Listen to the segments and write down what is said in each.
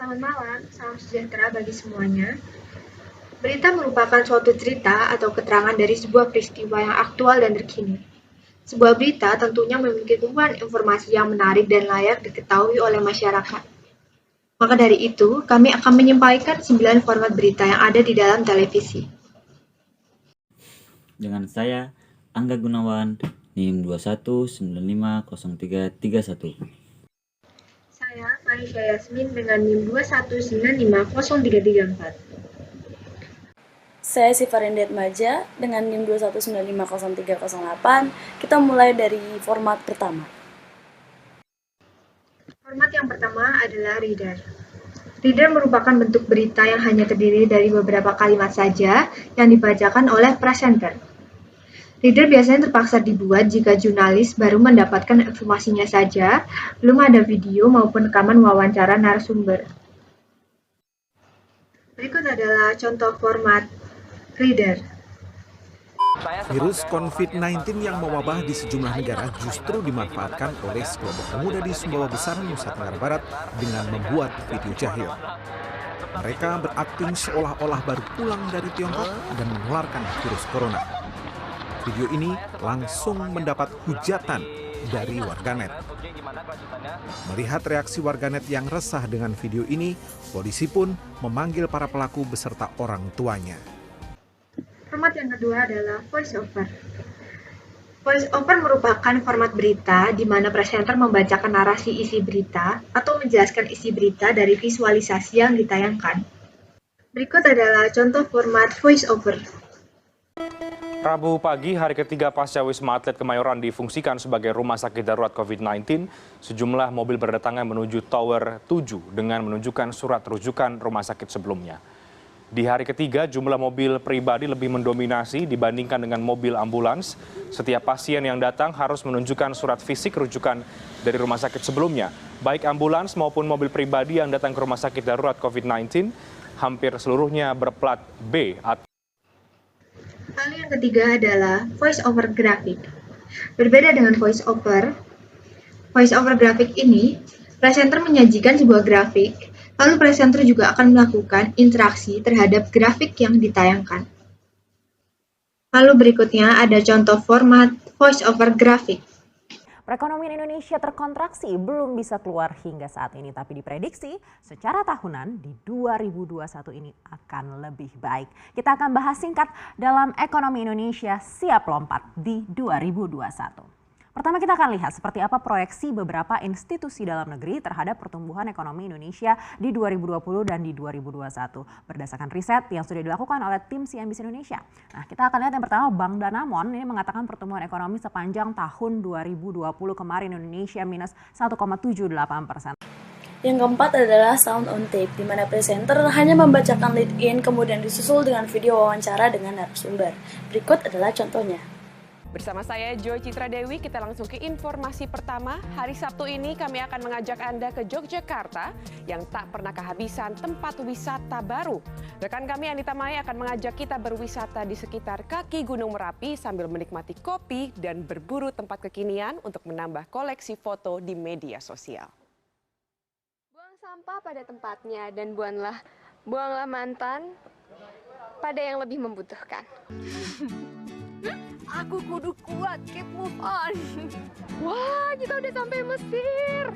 Selamat malam, salam sejahtera bagi semuanya. Berita merupakan suatu cerita atau keterangan dari sebuah peristiwa yang aktual dan terkini. Sebuah berita tentunya memiliki tumpuan informasi yang menarik dan layak diketahui oleh masyarakat. Maka dari itu, kami akan menyampaikan 9 format berita yang ada di dalam televisi. Dengan saya, Angga Gunawan, NIM 21950331. Saya, Manisha Yasmin dengan NIM 21950334. Saya Sifarindet Maja dengan NIM 21950308. Kita mulai dari format pertama. Format yang pertama adalah reader. Reader merupakan bentuk berita yang hanya terdiri dari beberapa kalimat saja yang dibacakan oleh presenter. Reader biasanya terpaksa dibuat jika jurnalis baru mendapatkan informasinya saja, belum ada video maupun rekaman wawancara narasumber. Berikut adalah contoh format reader. Virus COVID-19 yang mewabah di sejumlah negara justru dimanfaatkan oleh sekelompok pemuda di Sumbawa Besar, Nusa Tenggara Barat dengan membuat video jahil. Mereka berakting seolah-olah baru pulang dari Tiongkok dan menularkan virus corona. Video ini langsung mendapat hujatan dari warganet. Melihat reaksi warganet yang resah dengan video ini, polisi pun memanggil para pelaku beserta orang tuanya. Format yang kedua adalah voice over. Voice over merupakan format berita di mana presenter membacakan narasi isi berita atau menjelaskan isi berita dari visualisasi yang ditayangkan. Berikut adalah contoh format voice over. Rabu pagi, hari ketiga pasca Wisma Atlet Kemayoran difungsikan sebagai rumah sakit darurat COVID-19, sejumlah mobil berdatangan menuju Tower 7 dengan menunjukkan surat rujukan rumah sakit sebelumnya. Di hari ketiga, jumlah mobil pribadi lebih mendominasi dibandingkan dengan mobil ambulans. Setiap pasien yang datang harus menunjukkan surat fisik rujukan dari rumah sakit sebelumnya. Baik ambulans maupun mobil pribadi yang datang ke rumah sakit darurat COVID-19, hampir seluruhnya berplat B atau Lalu yang ketiga adalah voice over grafik. Berbeda dengan voice over grafik ini, presenter menyajikan sebuah grafik, lalu presenter juga akan melakukan interaksi terhadap grafik yang ditayangkan. Lalu berikutnya ada contoh format voice over grafik. Perekonomian Indonesia terkontraksi belum bisa keluar hingga saat ini, tapi diprediksi secara tahunan di 2021 ini akan lebih baik. Kita akan bahas singkat dalam Ekonomi Indonesia Siap Lompat di 2021. Pertama kita akan lihat seperti apa proyeksi beberapa institusi dalam negeri terhadap pertumbuhan ekonomi Indonesia di 2020 dan di 2021 berdasarkan riset yang sudah dilakukan oleh tim CNBC Indonesia. Nah, kita akan lihat yang pertama Bank Danamon ini mengatakan pertumbuhan ekonomi sepanjang tahun 2020 kemarin Indonesia minus 1,78%. Yang keempat adalah sound on tape, di mana presenter hanya membacakan lead in kemudian disusul dengan video wawancara dengan narasumber. Berikut adalah contohnya. Bersama saya Joy Citra Dewi, kita langsung ke informasi pertama. Hari Sabtu ini kami akan mengajak Anda ke Yogyakarta yang tak pernah kehabisan tempat wisata baru. Rekan kami Anita Maya akan mengajak kita berwisata di sekitar kaki Gunung Merapi sambil menikmati kopi dan berburu tempat kekinian untuk menambah koleksi foto di media sosial. Buang sampah pada tempatnya dan buanglah mantan pada yang lebih membutuhkan. Aku kudu kuat, keep move on. Wah, kita udah sampai Mesir.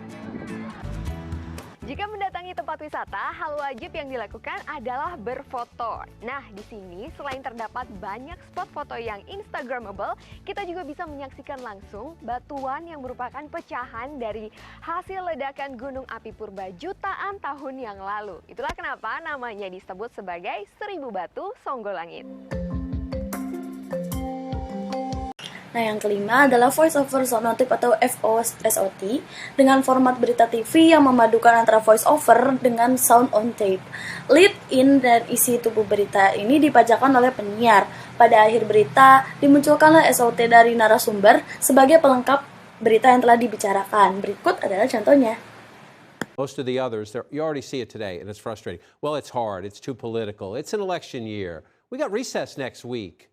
Jika mendatangi tempat wisata, hal wajib yang dilakukan adalah berfoto. Nah, di sini selain terdapat banyak spot foto yang instagramable, kita juga bisa menyaksikan langsung batuan yang merupakan pecahan dari hasil ledakan gunung api purba jutaan tahun yang lalu. Itulah kenapa namanya disebut sebagai 1000 Batu Songgolangit. Nah, yang kelima adalah voice over sound on tape atau VOSOT dengan format berita TV yang memadukan antara voice over dengan sound on tape. Lead in dan isi tubuh berita ini dibacakan oleh penyiar. Pada akhir berita dimunculkanlah SOT dari narasumber sebagai pelengkap berita yang telah dibicarakan. Berikut adalah contohnya. Most of the others, you already see it today, and it's frustrating. Well, it's hard. It's too political. It's an election year. We got recess next week.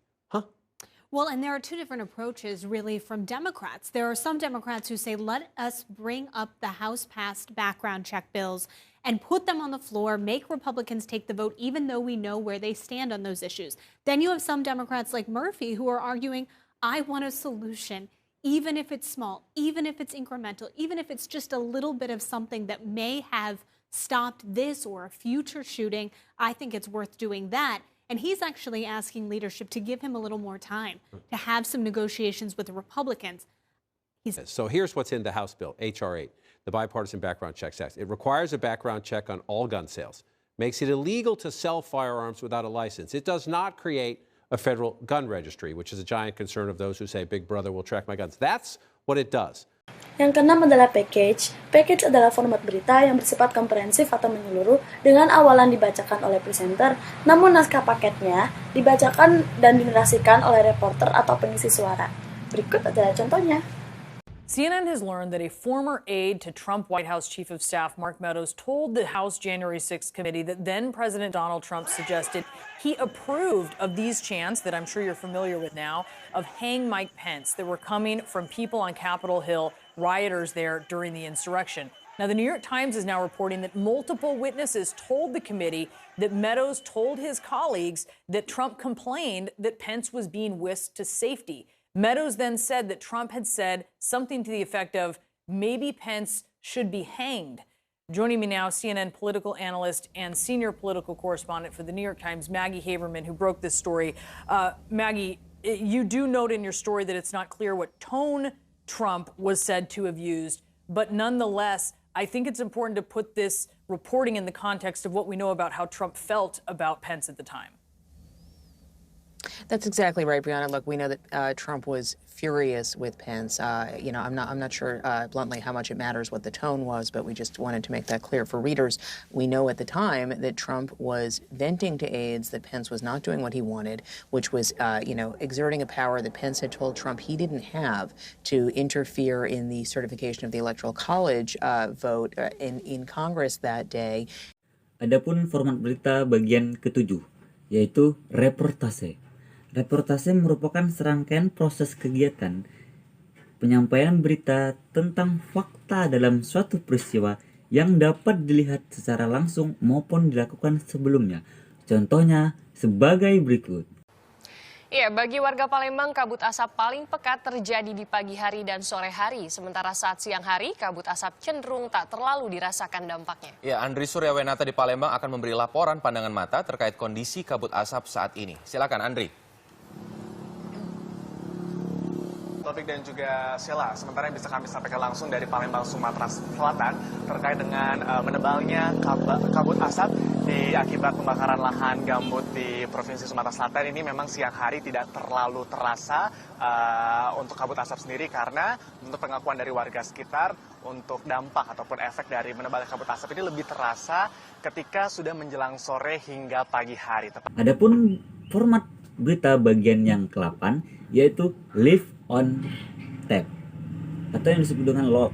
Well, and there are two different approaches really from Democrats. There are some Democrats who say, let us bring up the House-passed background check bills and put them on the floor, make Republicans take the vote, even though we know where they stand on those issues. Then you have some Democrats like Murphy who are arguing, I want a solution, even if it's small, even if it's incremental, even if it's just a little bit of something that may have stopped this or a future shooting. I think it's worth doing that. And he's actually asking leadership to give him a little more time to have some negotiations with the Republicans. So here's what's in the House bill, H.R. 8, the Bipartisan Background Checks Act. It requires a background check on all gun sales, makes it illegal to sell firearms without a license. It does not create a federal gun registry, which is a giant concern of those who say Big Brother will track my guns. That's what it does. Yang keenam adalah package. Package adalah format berita yang bersifat komprehensif atau menyeluruh dengan awalan dibacakan oleh presenter, namun naskah paketnya dibacakan dan dinarasikan oleh reporter atau pengisi suara. Berikut adalah contohnya. CNN has learned that a former aide to Trump White House Chief of Staff Mark Meadows told the House January 6th committee that then President Donald Trump suggested he approved of these chants that I'm sure you're familiar with now of hang Mike Pence that were coming from people on Capitol Hill, rioters there during the insurrection. Now, the New York Times is now reporting that multiple witnesses told the committee that Meadows told his colleagues that Trump complained that Pence was being whisked to safety. Meadows then said that Trump had said something to the effect of, maybe Pence should be hanged. Joining me now, CNN political analyst and senior political correspondent for the New York Times, Maggie Haberman, who broke this story. Maggie, you do note in your story that it's not clear what tone Trump was said to have used, but nonetheless, I think it's important to put this reporting in the context of what we know about how Trump felt about Pence at the time. That's exactly right, Brianna. Look, we know that Trump was furious with Pence. I'm not sure bluntly how much it matters what the tone was, but we just wanted to make that clear for readers. We know at the time that Trump was venting to aides that Pence was not doing what he wanted, which was, exerting a power that Pence had told Trump he didn't have to interfere in the certification of the Electoral College vote in Congress that day. Adapun format berita bagian ketujuh, yaitu reportase. Reportase merupakan serangkaian proses kegiatan penyampaian berita tentang fakta dalam suatu peristiwa yang dapat dilihat secara langsung maupun dilakukan sebelumnya. Contohnya sebagai berikut. Ya, bagi warga Palembang, kabut asap paling pekat terjadi di pagi hari dan sore hari. Sementara saat siang hari, kabut asap cenderung tak terlalu dirasakan dampaknya. Ya, Andri Suryawenata di Palembang akan memberi laporan pandangan mata terkait kondisi kabut asap saat ini. Silakan, Andri. Topik dan juga Sheila, sementara yang bisa kami sampaikan langsung dari Palembang, Sumatera Selatan terkait dengan menebalnya kabut asap akibat pembakaran lahan gambut di Provinsi Sumatera Selatan ini memang siang hari tidak terlalu terasa untuk kabut asap sendiri karena untuk pengakuan dari warga sekitar untuk dampak ataupun efek dari menebalnya kabut asap ini lebih terasa ketika sudah menjelang sore hingga pagi hari. Adapun format berita bagian yang ke-8 yaitu Live on Tape atau yang disebut dengan LOT.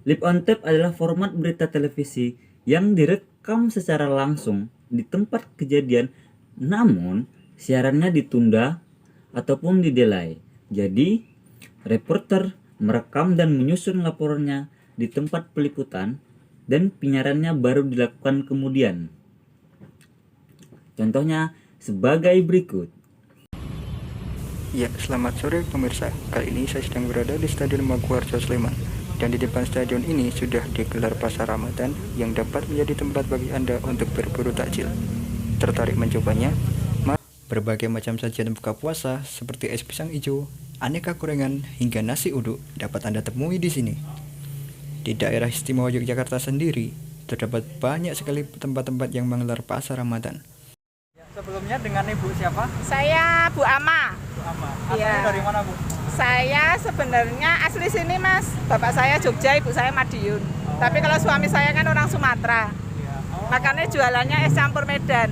Live on Tape adalah format berita televisi yang direkam secara langsung di tempat kejadian, namun siarannya ditunda ataupun didelay. Jadi, reporter merekam dan menyusun laporannya di tempat peliputan dan penyiarannya baru dilakukan kemudian. Contohnya sebagai berikut. Ya, selamat sore pemirsa. Kali ini saya sedang berada di Stadion Maguwarjo Sleman. Dan di depan stadion ini sudah digelar pasar Ramadan yang dapat menjadi tempat bagi Anda untuk berburu takjil. Tertarik mencobanya? Berbagai macam sajian buka puasa seperti es pisang hijau, aneka gorengan, hingga nasi uduk dapat Anda temui di sini. Di daerah istimewa Yogyakarta sendiri, terdapat banyak sekali tempat-tempat yang menggelar pasar Ramadan. Sebelumnya dengan Ibu siapa? Saya Bu Ama. Bu Ama. Asalnya dari mana, Bu? Saya sebenarnya asli sini, Mas. Bapak saya Jogja, ibu saya Madiun. Tapi kalau suami saya kan orang Sumatera. Makanya jualannya es campur Medan.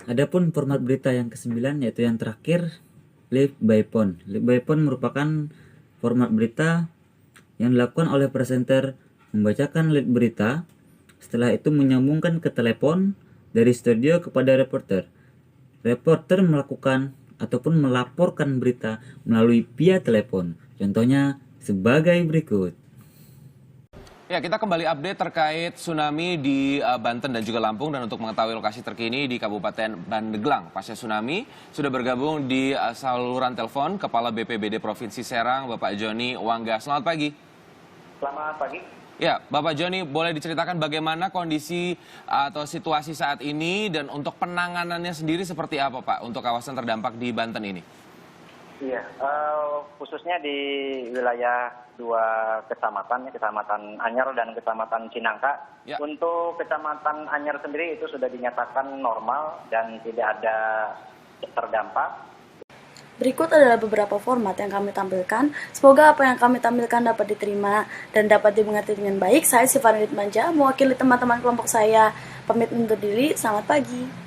Adapun format berita yang ke-9 yaitu yang terakhir, Live by Phone. Live by Phone merupakan format berita yang dilakukan oleh presenter membacakan lead berita, setelah itu menyambungkan ke telepon dari studio kepada reporter. Reporter melakukan ataupun melaporkan berita melalui via telepon. Contohnya sebagai berikut. Ya, kita kembali update terkait tsunami di Banten dan juga Lampung. Dan untuk mengetahui lokasi terkini di Kabupaten Pandeglang pasca tsunami, sudah bergabung di saluran telepon Kepala BPBD Provinsi Serang, Bapak Joni Wangga. Selamat pagi. Selamat pagi. Ya, Bapak Joni, boleh diceritakan bagaimana kondisi atau situasi saat ini dan untuk penanganannya sendiri seperti apa, Pak, untuk kawasan terdampak di Banten ini? Iya, khususnya di wilayah dua kecamatan, Kecamatan Anyar dan Kecamatan Cinangka. Ya. Untuk Kecamatan Anyar sendiri itu sudah dinyatakan normal dan tidak ada terdampak. Berikut adalah beberapa format yang kami tampilkan. Semoga apa yang kami tampilkan dapat diterima dan dapat dimengerti dengan baik. Saya Sivanudit Manja, mewakili teman-teman kelompok saya. Pamit undur diri, selamat pagi.